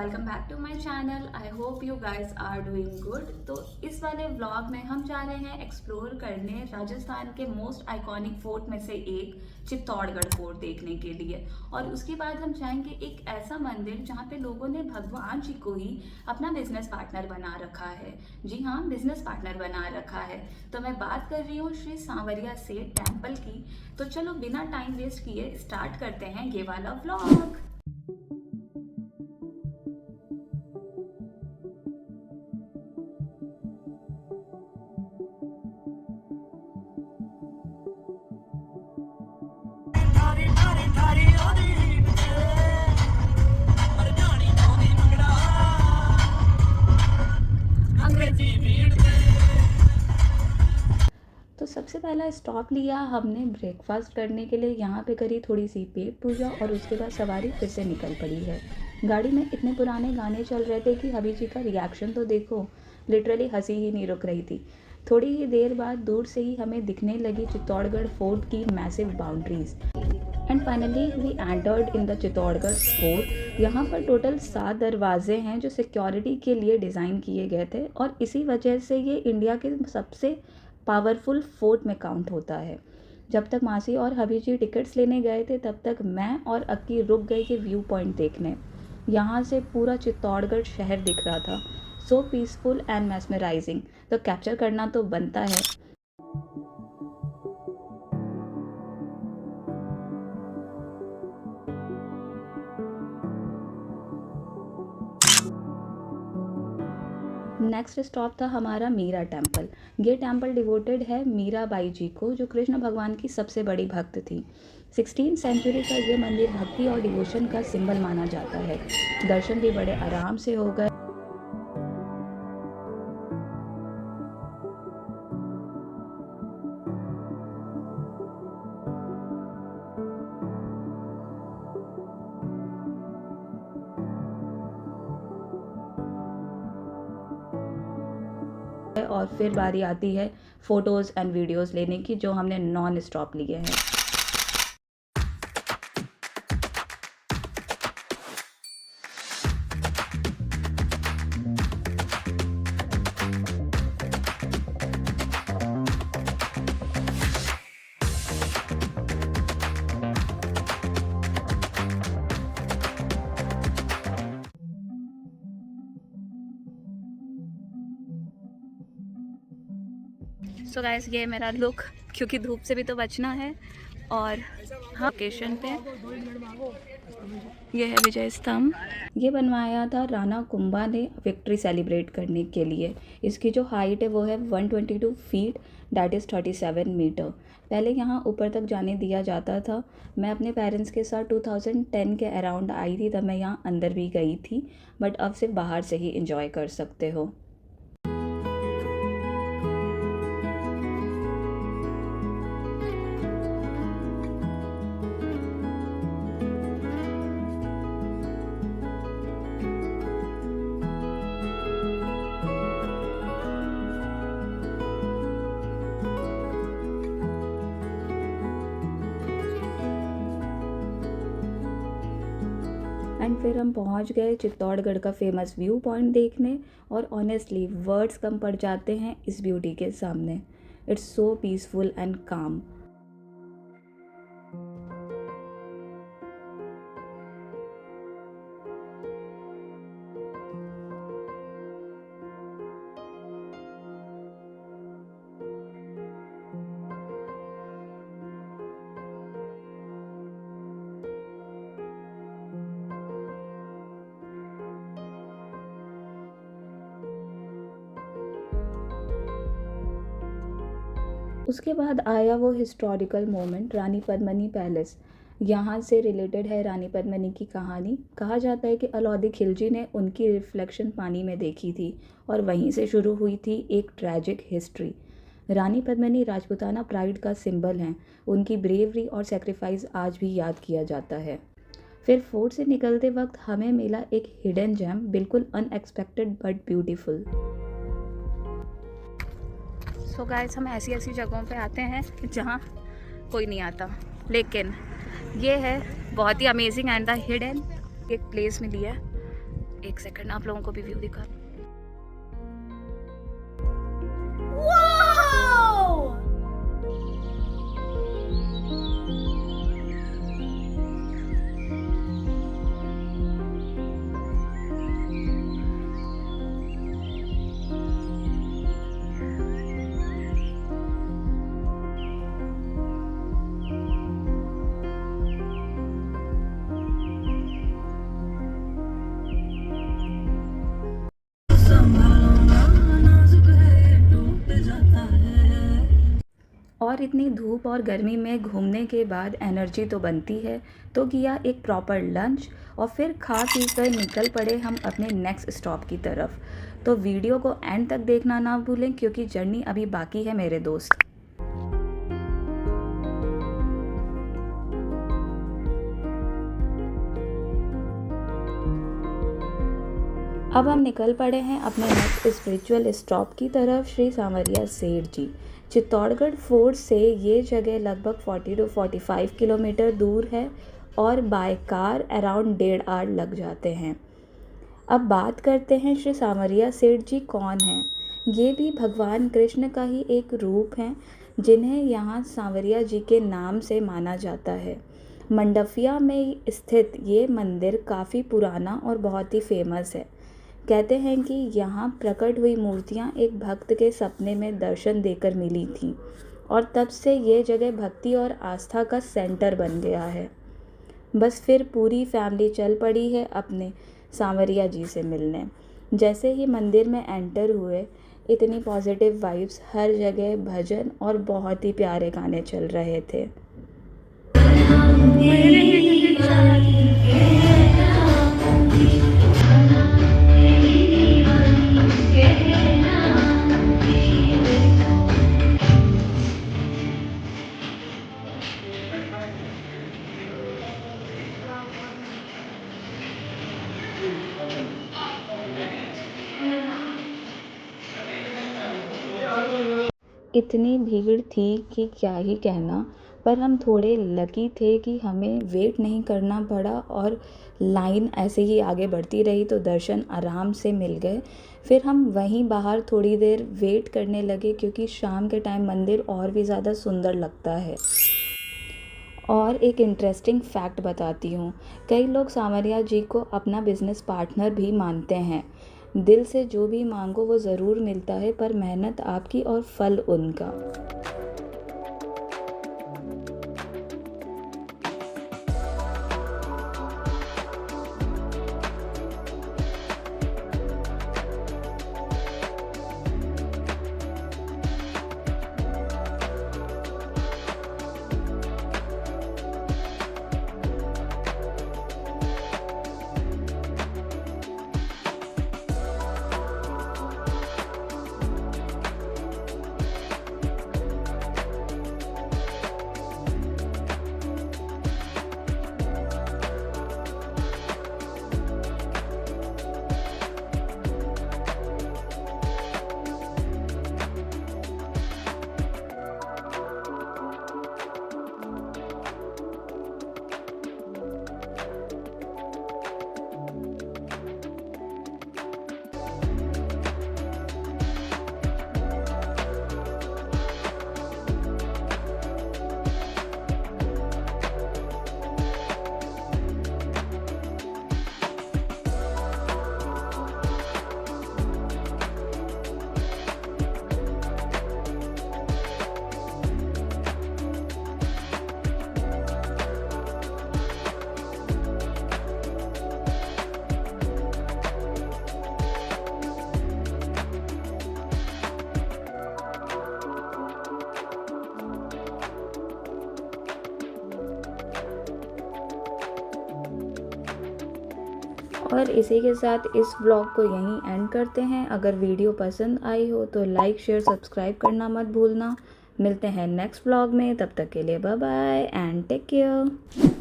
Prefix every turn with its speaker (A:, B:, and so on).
A: Welcome back to my channel. I hope you guys are doing good. तो इस वाले vlog में हम जा रहे हैं एक्सप्लोर करने राजस्थान के मोस्ट आइकॉनिक फोर्ट में से एक चित्तौड़गढ़ फोर्ट देखने के लिए। और उसके बाद हम जाएंगे एक ऐसा मंदिर जहाँ पे लोगों ने भगवान जी को ही अपना बिजनेस पार्टनर बना रखा है। जी हाँ, बिजनेस पार्टनर बना रखा है। तो मैं बात कर रही हूँ श्री सांवरिया सेठ टेम्पल की। तो चलो बिना टाइम वेस्ट किए स्टार्ट करते हैं ये वाला व्लॉग। तो सबसे पहला स्टॉप लिया हमने ब्रेकफास्ट करने के लिए। यहाँ पे करी थोड़ी सी पेट पूजा और उसके बाद सवारी फिर से निकल पड़ी है। गाड़ी में इतने पुराने गाने चल रहे थे कि हबी जी का रिएक्शन तो देखो, लिटरली हंसी ही नहीं रुक रही थी। थोड़ी ही देर बाद दूर से ही हमें दिखने लगी चित्तौड़गढ़ फोर्ट की massive boundaries. And finally we entered in the Chittorgarh fort. यहाँ पर टोटल 7 दरवाजे हैं जो सिक्योरिटी के लिए डिज़ाइन किए गए थे और इसी वजह से ये इंडिया के सबसे पावरफुल फोर्ट में काउंट होता है। जब तक मासी और हबी जी टिकट्स लेने गए थे तब तक मैं और अक्की रुक गए कि व्यू पॉइंट देखने। यहाँ से पूरा चित्तौड़गढ़ शहर दिख रहा था, सो पीसफुल एंड मैस्मराइजिंग। तो कैप्चर करना तो बनता है। नेक्स्ट स्टॉप था हमारा मीरा टेम्पल। ये टेम्पल डिवोटेड है मीरा बाई जी को, जो कृष्ण भगवान की सबसे बड़ी भक्त थी। 16th सेंचुरी का ये मंदिर भक्ति और डिवोशन का सिंबल माना जाता है। दर्शन भी बड़े आराम से हो गए। और फिर बारी आती है फ़ोटोज़ एंड वीडियोज़ लेने की, जो हमने नॉन स्टॉप लिए हैं। सो गाइस, ये मेरा लुक, क्योंकि धूप से भी तो बचना है। और हाँ, लोकेशन पे ये है विजय स्तंभ। ये बनवाया था राणा कुंभा ने विक्ट्री सेलिब्रेट करने के लिए। इसकी जो हाइट है वो है 122 फीट, डैट इज़ 37 मीटर। पहले यहाँ ऊपर तक जाने दिया जाता था। मैं अपने पेरेंट्स के साथ 2010 के अराउंड आई थी, तब मैं यहाँ अंदर भी गई थी, बट अब सिर्फ बाहर से ही इंजॉय कर सकते हो। एंड फिर हम पहुंच गए चित्तौड़गढ़ का फेमस व्यू पॉइंट देखने। और ऑनेस्टली वर्ड्स कम पड़ जाते हैं इस ब्यूटी के सामने। इट्स सो पीसफुल एंड काम। उसके बाद आया वो हिस्टोरिकल मोमेंट, रानी पद्मिनी पैलेस। यहाँ से रिलेटेड है रानी पद्मिनी की कहानी। कहा जाता है कि अलाउद्दीन खिलजी ने उनकी रिफ्लेक्शन पानी में देखी थी और वहीं से शुरू हुई थी एक ट्रैजिक हिस्ट्री। रानी पद्मिनी राजपूताना प्राइड का सिंबल हैं। उनकी ब्रेवरी और सेक्रीफाइस आज भी याद किया जाता है। फिर फोर्ट से निकलते वक्त हमें मिला एक हिडन जेम, बिल्कुल unexpected but beautiful. So guys, हम ऐसी ऐसी जगहों पे आते हैं जहाँ कोई नहीं आता, लेकिन ये है बहुत ही अमेजिंग एंड द हिडन एक प्लेस मिली है। एक सेकंड आप लोगों को भी व्यू दिखा। और इतनी धूप और गर्मी में घूमने के बाद एनर्जी तो बनती है, तो किया एक प्रॉपर लंच और फिर खा पी कर निकल पड़े हम अपने नेक्स्ट स्टॉप की तरफ। तो वीडियो को एंड तक देखना ना भूलें क्योंकि जर्नी अभी बाकी है मेरे दोस्त। अब हम निकल पड़े हैं अपने नेक्स्ट स्पिरिचुअल स्टॉप की तरफ, श्री सांवरिया सेठ जी। चित्तौड़गढ़ फोर्ट से ये जगह लगभग 40 to 45 किलोमीटर दूर है और बाय कार अराउंड 1.5 आवर लग जाते हैं। अब बात करते हैं श्री सांवरिया सेठ जी कौन हैं। ये भी भगवान कृष्ण का ही एक रूप हैं जिन्हें यहाँ सांवरिया जी के नाम से माना जाता है। मंडफिया में स्थित ये मंदिर काफ़ी पुराना और बहुत ही फेमस है। कहते हैं कि यहाँ प्रकट हुई मूर्तियाँ एक भक्त के सपने में दर्शन देकर मिली थीं और तब से ये जगह भक्ति और आस्था का सेंटर बन गया है। बस फिर पूरी फैमिली चल पड़ी है अपने सांवरिया जी से मिलने। जैसे ही मंदिर में एंटर हुए इतनी पॉजिटिव वाइब्स, हर जगह भजन और बहुत ही प्यारे गाने चल रहे थे। इतनी भीड़ थी कि क्या ही कहना, पर हम थोड़े लकी थे कि हमें वेट नहीं करना पड़ा और लाइन ऐसे ही आगे बढ़ती रही तो दर्शन आराम से मिल गए। फिर हम वहीं बाहर थोड़ी देर वेट करने लगे क्योंकि शाम के टाइम मंदिर और भी ज़्यादा सुंदर लगता है। और एक इंटरेस्टिंग फैक्ट बताती हूँ, कई लोग सांवरिया जी को अपना बिजनेस पार्टनर भी मानते हैं। दिल से जो भी मांगो वो ज़रूर मिलता है, पर मेहनत आपकी और फल उनका। और इसी के साथ इस व्लॉग को यहीं एंड करते हैं। अगर वीडियो पसंद आई हो तो लाइक शेयर सब्सक्राइब करना मत भूलना। मिलते हैं नेक्स्ट व्लॉग में, तब तक के लिए bye bye and take care.